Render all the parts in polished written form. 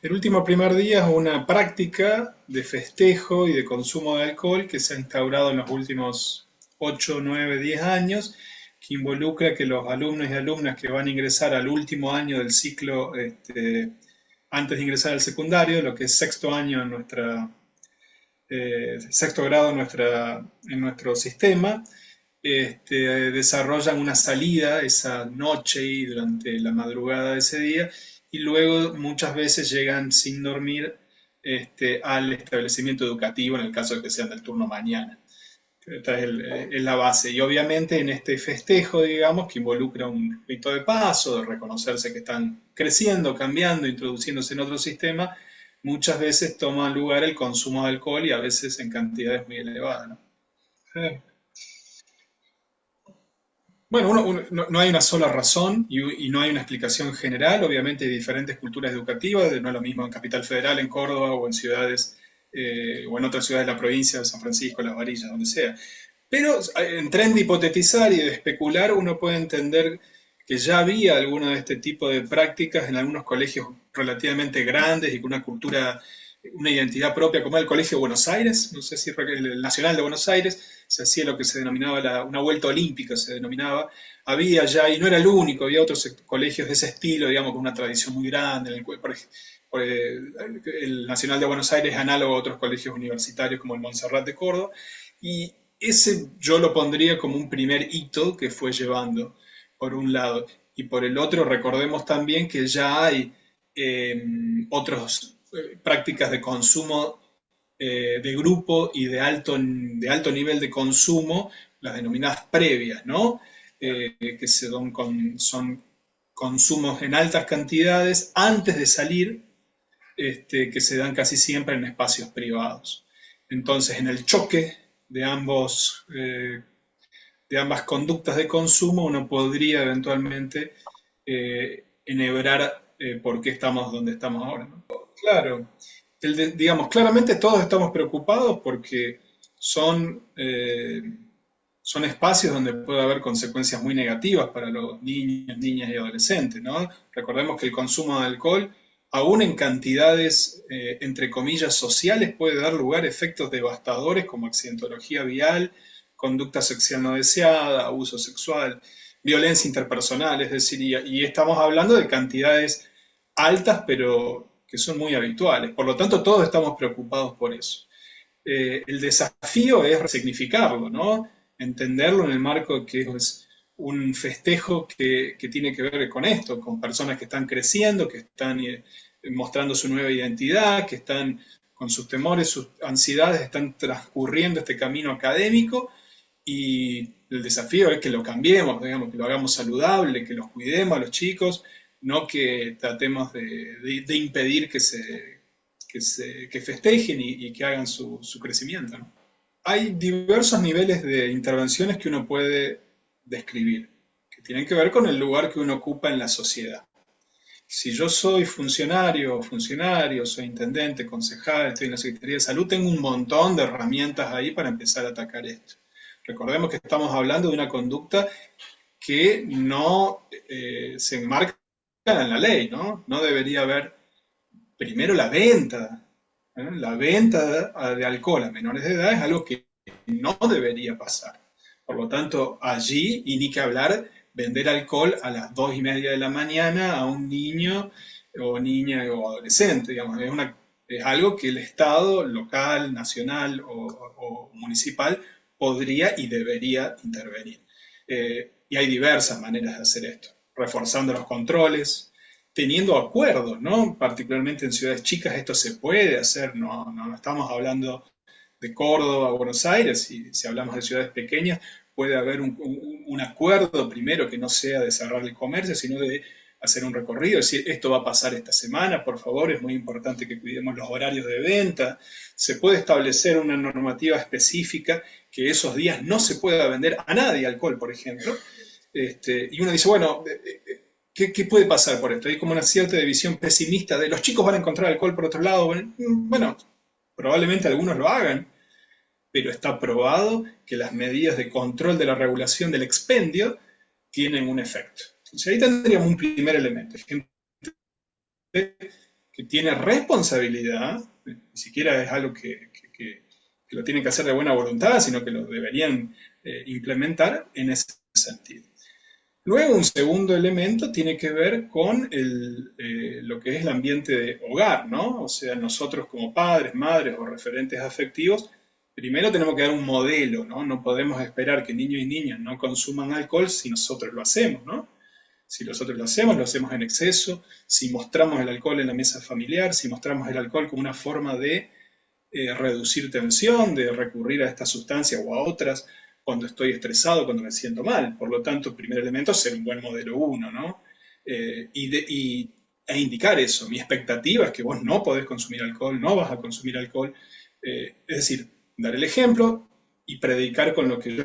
El último primer día es una práctica de festejo y de consumo de alcohol que se ha instaurado en los últimos 8, 9, 10 años, que involucra que los alumnos y alumnas que van a ingresar al último año del ciclo, antes de ingresar al secundario, lo que es sexto año en sexto grado en nuestro sistema, desarrollan una salida esa noche y durante la madrugada de ese día, y luego muchas veces llegan sin dormir al establecimiento educativo en el caso de que sean del turno mañana. Esta es la base. Y obviamente en este festejo, digamos, que involucra un rito de paso, de reconocerse que están creciendo, cambiando, introduciéndose en otro sistema, muchas veces toma lugar el consumo de alcohol y a veces en cantidades muy elevadas, ¿no? Sí. Bueno, no hay una sola razón y no hay una explicación general. Obviamente hay diferentes culturas educativas, no es lo mismo en Capital Federal, en Córdoba o en ciudades o en otras ciudades de la provincia, de San Francisco, Las Varillas, donde sea. Pero en tren de hipotetizar y de especular, uno puede entender que ya había alguno de este tipo de prácticas en algunos colegios relativamente grandes y con una cultura, una identidad propia, como el Colegio de Buenos Aires, no sé si el Nacional de Buenos Aires, se hacía lo que se denominaba una vuelta olímpica, se denominaba. Había ya, y no era el único, había otros colegios de ese estilo, digamos, con una tradición muy grande, el Nacional de Buenos Aires es análogo a otros colegios universitarios como el Montserrat de Córdoba, y ese yo lo pondría como un primer hito que fue llevando, por un lado. Y por el otro, recordemos también que ya hay eh, otras prácticas de consumo de grupo y de alto nivel de consumo, las denominadas previas, ¿no? Que son consumos en altas cantidades antes de salir, que se dan casi siempre en espacios privados. Entonces, en el choque de de ambas conductas de consumo, uno podría eventualmente enhebrar por qué estamos donde estamos ahora, ¿no? Claro, digamos, claramente todos estamos preocupados porque son, eh, son espacios donde puede haber consecuencias muy negativas para los niños, niñas y adolescentes, ¿no? Recordemos que el consumo de alcohol, aún en cantidades, entre comillas, sociales, puede dar lugar a efectos devastadores como accidentología vial, conducta sexual no deseada, abuso sexual, violencia interpersonal, es decir, y estamos hablando de cantidades altas, pero que son muy habituales. Por lo tanto, todos estamos preocupados por eso. El desafío es resignificarlo, ¿no? Entenderlo en el marco que es un festejo que tiene que ver con esto, con personas que están creciendo, que están mostrando su nueva identidad, que están con sus temores, sus ansiedades, están transcurriendo este camino académico y el desafío es que lo cambiemos, digamos, que lo hagamos saludable, que los cuidemos a los chicos, no que tratemos de impedir que festejen y que hagan su crecimiento, ¿no? Hay diversos niveles de intervenciones que uno puede describir, que tienen que ver con el lugar que uno ocupa en la sociedad. Si yo soy funcionario, soy intendente, concejal, estoy en la Secretaría de Salud, tengo un montón de herramientas ahí para empezar a atacar esto. Recordemos que estamos hablando de una conducta que no se enmarca en la ley, ¿no? No debería haber primero la venta. La venta de alcohol a menores de edad es algo que no debería pasar. Por lo tanto, allí, y ni que hablar, vender alcohol a las 2:30 de la mañana a un niño o niña o adolescente, digamos, es algo que el Estado local, nacional o municipal podría y debería intervenir. Y hay diversas maneras de hacer esto, reforzando los controles, teniendo acuerdos, ¿no? Particularmente en ciudades chicas esto se puede hacer, no estamos hablando de Córdoba, Buenos Aires, si hablamos de ciudades pequeñas, puede haber un acuerdo primero que no sea de cerrar el comercio, sino de hacer un recorrido, decir, esto va a pasar esta semana, por favor, es muy importante que cuidemos los horarios de venta. Se puede establecer una normativa específica que esos días no se pueda vender a nadie alcohol, por ejemplo. Y uno dice, bueno, ¿qué puede pasar por esto? Hay como una cierta división pesimista de los chicos van a encontrar alcohol por otro lado. Bueno, probablemente algunos lo hagan, pero está probado que las medidas de control de la regulación del expendio tienen un efecto. Entonces ahí tendríamos un primer elemento. Gente que tiene responsabilidad, ni siquiera es algo que lo tienen que hacer de buena voluntad, sino que lo deberían implementar en ese sentido. Luego, un segundo elemento tiene que ver con lo que es el ambiente de hogar, ¿no? O sea, nosotros como padres, madres o referentes afectivos, primero tenemos que dar un modelo, ¿no? No podemos esperar que niños y niñas no consuman alcohol si nosotros lo hacemos, ¿no? Si nosotros lo hacemos en exceso, si mostramos el alcohol en la mesa familiar, si mostramos el alcohol como una forma de reducir tensión, de recurrir a esta sustancia o a otras cuando estoy estresado, cuando me siento mal. Por lo tanto, el primer elemento es ser un buen modelo uno, ¿no? E indicar eso. Mi expectativa es que vos no podés consumir alcohol, no vas a consumir alcohol. Es decir, dar el ejemplo y predicar con lo que yo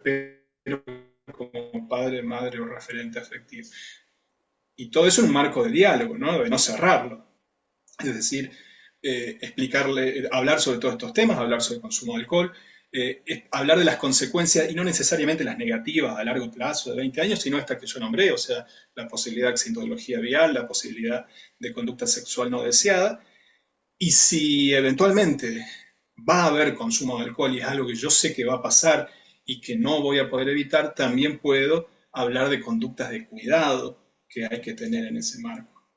espero como padre, madre o referente afectivo. Y todo eso en un marco de diálogo, ¿no? De no cerrarlo. Es decir, explicarle, hablar sobre todos estos temas, hablar sobre el consumo de alcohol, hablar de las consecuencias y no necesariamente las negativas a largo plazo de 20 años, sino estas que yo nombré, o sea, la posibilidad de accidentología vial, la posibilidad de conducta sexual no deseada. Y si eventualmente va a haber consumo de alcohol y es algo que yo sé que va a pasar y que no voy a poder evitar, también puedo hablar de conductas de cuidado que hay que tener en ese marco.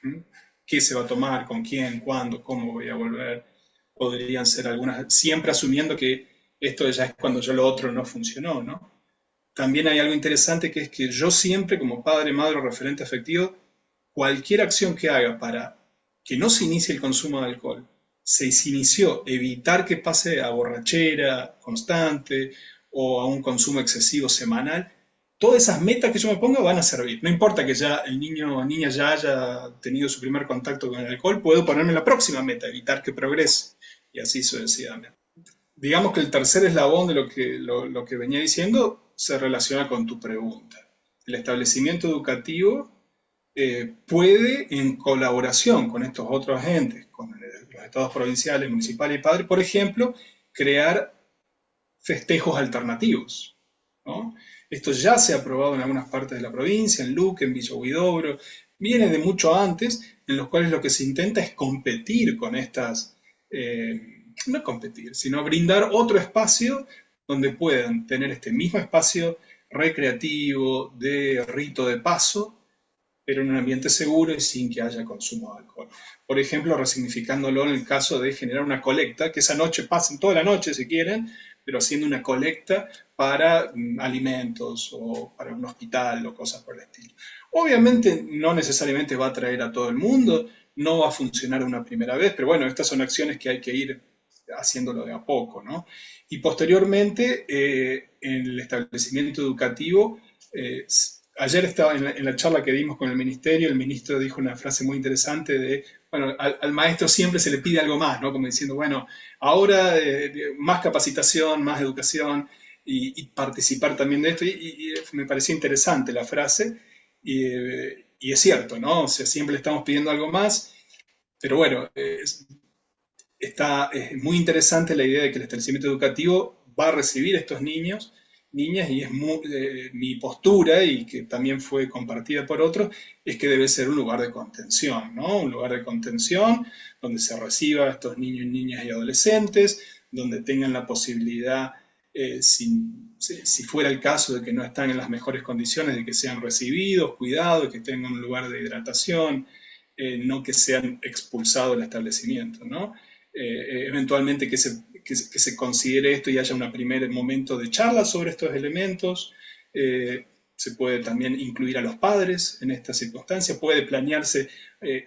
¿Mm? ¿Qué se va a tomar? ¿Con quién? ¿Cuándo? ¿Cómo voy a volver? Podrían ser algunas, siempre asumiendo que esto ya es cuando yo lo otro no funcionó, ¿no? También hay algo interesante que es que yo siempre, como padre, madre o referente afectivo, cualquier acción que haga para que no se inicie el consumo de alcohol, se inició evitar que pase a borrachera constante o a un consumo excesivo semanal, todas esas metas que yo me ponga van a servir. No importa que ya el niño o niña ya haya tenido su primer contacto con el alcohol, puedo ponerme la próxima meta, evitar que progrese, y así sucesivamente. Digamos que el tercer eslabón de lo que venía diciendo se relaciona con tu pregunta. El establecimiento educativo puede, en colaboración con estos otros agentes, con los estados provinciales, municipales y padres, por ejemplo, crear festejos alternativos, ¿no? Esto ya se ha aprobado en algunas partes de la provincia, en Luque, en Villa Huidobro, viene de mucho antes, en los cuales lo que se intenta es competir con estas, no competir, sino brindar otro espacio donde puedan tener este mismo espacio recreativo, de rito de paso, pero en un ambiente seguro y sin que haya consumo de alcohol. Por ejemplo, resignificándolo en el caso de generar una colecta, que esa noche pasen toda la noche si quieren, pero haciendo una colecta para alimentos o para un hospital o cosas por el estilo. Obviamente no necesariamente va a atraer a todo el mundo, no va a funcionar una primera vez, pero bueno, estas son acciones que hay que ir haciéndolo de a poco, ¿no? Y posteriormente, en el establecimiento educativo, ayer estaba en la charla que dimos con el ministerio, el ministro dijo una frase muy interesante de, bueno, al maestro siempre se le pide algo más, ¿no? Como diciendo, bueno, ahora más capacitación, más educación y participar también de esto. Y me pareció interesante la frase y es cierto, ¿no? O sea, siempre le estamos pidiendo algo más, pero bueno, es muy interesante la idea de que el establecimiento educativo va a recibir a estos niños, niñas, y es mi postura, y que también fue compartida por otros, es que debe ser un lugar de contención, ¿no? Un lugar de contención donde se reciba a estos niños, niñas y adolescentes, donde tengan la posibilidad, si fuera el caso de que no están en las mejores condiciones, de que sean recibidos, cuidados, que tengan un lugar de hidratación, no que sean expulsados del establecimiento, ¿no? Eventualmente que se considere esto y haya un primer momento de charla sobre estos elementos. Se puede también incluir a los padres en esta circunstancia. Puede planearse,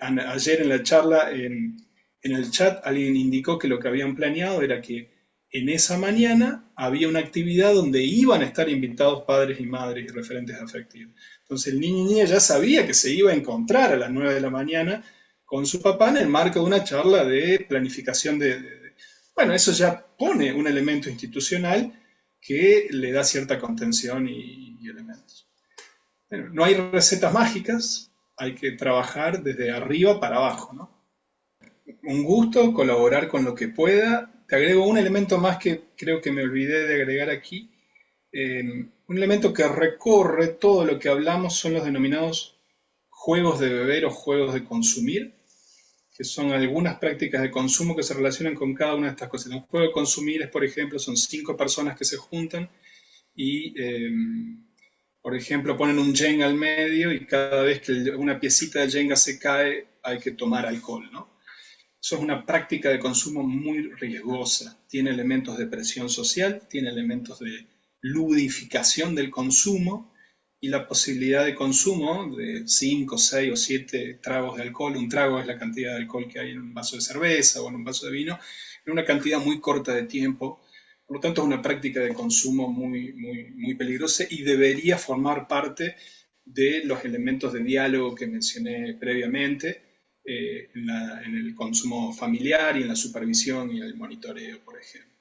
ayer en la charla, en el chat, alguien indicó que lo que habían planeado era que en esa mañana había una actividad donde iban a estar invitados padres y madres y referentes afectivos. Entonces el niño y niña ya sabía que se iba a encontrar a las 9 de la mañana con su papá en el marco de una charla de planificación bueno, eso ya pone un elemento institucional que le da cierta contención y elementos. Bueno, no hay recetas mágicas, hay que trabajar desde arriba para abajo, ¿no? Un gusto colaborar con lo que pueda. Te agrego un elemento más que creo que me olvidé de agregar aquí. Un elemento que recorre todo lo que hablamos son los denominados juegos de beber o juegos de consumir, que son algunas prácticas de consumo que se relacionan con cada una de estas cosas. Un juego de consumir es, por ejemplo, son 5 personas que se juntan y, por ejemplo, ponen un Jenga al medio y cada vez que una piecita del Jenga se cae hay que tomar alcohol, ¿no? Eso es una práctica de consumo muy riesgosa. Tiene elementos de presión social, tiene elementos de ludificación del consumo y la posibilidad de consumo de 5, 6 o 7 tragos de alcohol. Un trago es la cantidad de alcohol que hay en un vaso de cerveza o en un vaso de vino, en una cantidad muy corta de tiempo. Por lo tanto, es una práctica de consumo muy, muy, muy peligrosa y debería formar parte de los elementos de diálogo que mencioné previamente, en el consumo familiar y en la supervisión y el monitoreo, por ejemplo.